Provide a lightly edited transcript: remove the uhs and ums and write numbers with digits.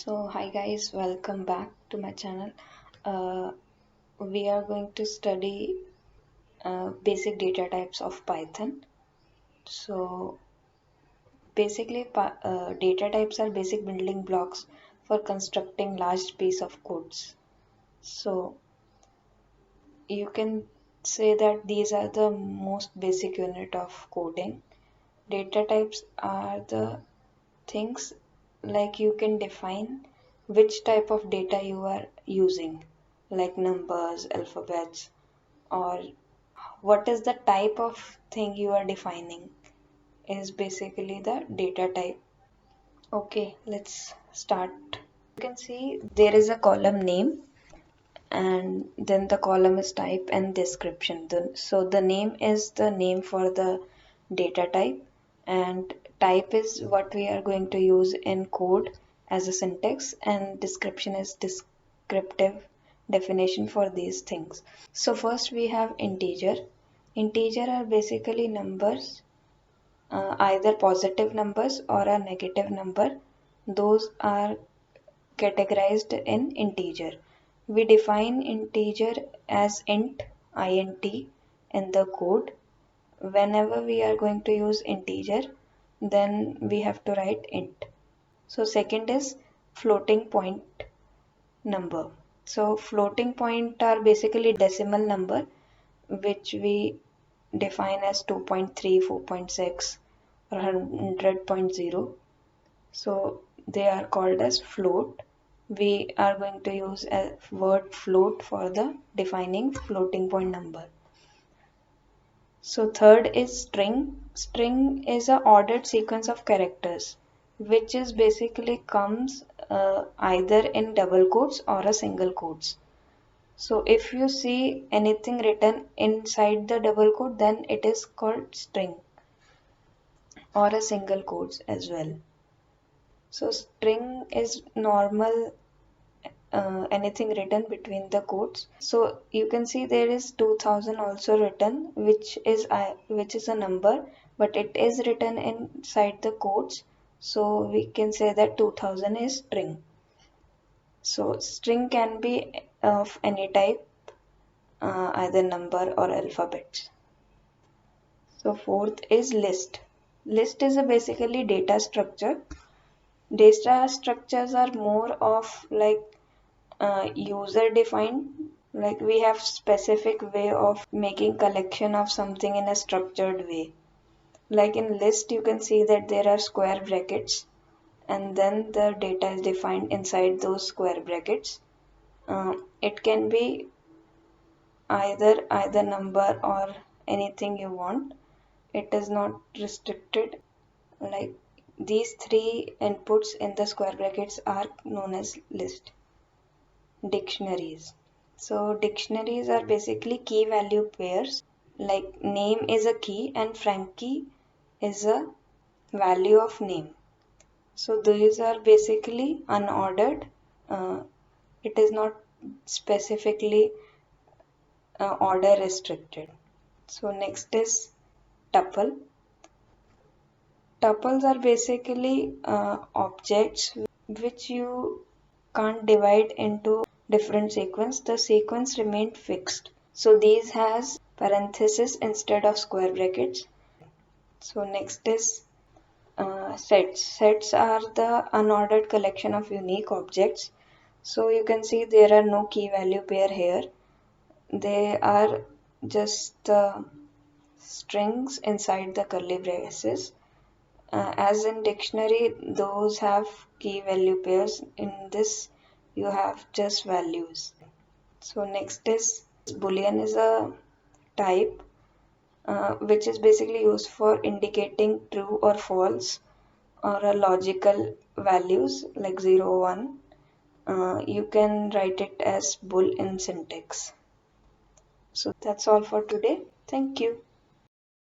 So hi guys, welcome back to my channel. Uh, we are going to study basic data types of Python. So basically, data types are basic building blocks for constructing large piece of codes. So you can say that these are the most basic unit of coding. Data types are the things like you can define which type of data you are using, like numbers, alphabets, or what is the type of thing you are defining is basically the data type. Okay, let's start. You can see there is a column name and then the column is type and description. So the name is the name for the data type and type is what we are going to use in code as a syntax and description is descriptive definition for these things. So first we have integer. Integer are basically numbers, either positive numbers or a negative number. Those are categorized in integer. We define integer as int in the code. Whenever we are going to use integer, then we have to write int. So second is floating point number. So floating point are basically decimal number which we define as 2.3, 4.6 or 100.0. So they are called as float. We are going to use a word float for the defining floating point number. So third is string. String is a ordered sequence of characters which is basically comes either in double quotes or a single quotes. So if you see anything written inside the double quote, then it is called string or a single quotes as well. So string is normal anything written between the quotes. So you can see there is 2000 also written, which is a number, but it is written inside the quotes. So we can say that 2000 is string. So string can be of any type, either number or alphabets. So fourth is list. List is a basically data structure. Data structures are more of like user defined, like we have specific way of making collection of something in a structured way. Like in list you can see that there are square brackets and then the data is defined inside those square brackets. It can be either number or anything you want. It is not restricted. Like these three inputs in the square brackets are known as list. Dictionaries. So dictionaries are basically key value pairs. Like name is a key and Frankie is a value of name. So these are basically unordered. It is not specifically order restricted. So next is tuple. Tuples are basically objects which you can't divide into different sequence. The sequence remained fixed. So these has parenthesis instead of square brackets. So next is sets. Sets are the unordered collection of unique objects. So you can see there are no key value pair here. They are just the strings inside the curly braces. As in dictionary, those have key value pairs. In this, you have just values. So next is boolean is a type which is basically used for indicating true or false or a logical values like 0, 1. You can write it as bool in syntax. So that's all for today. Thank you.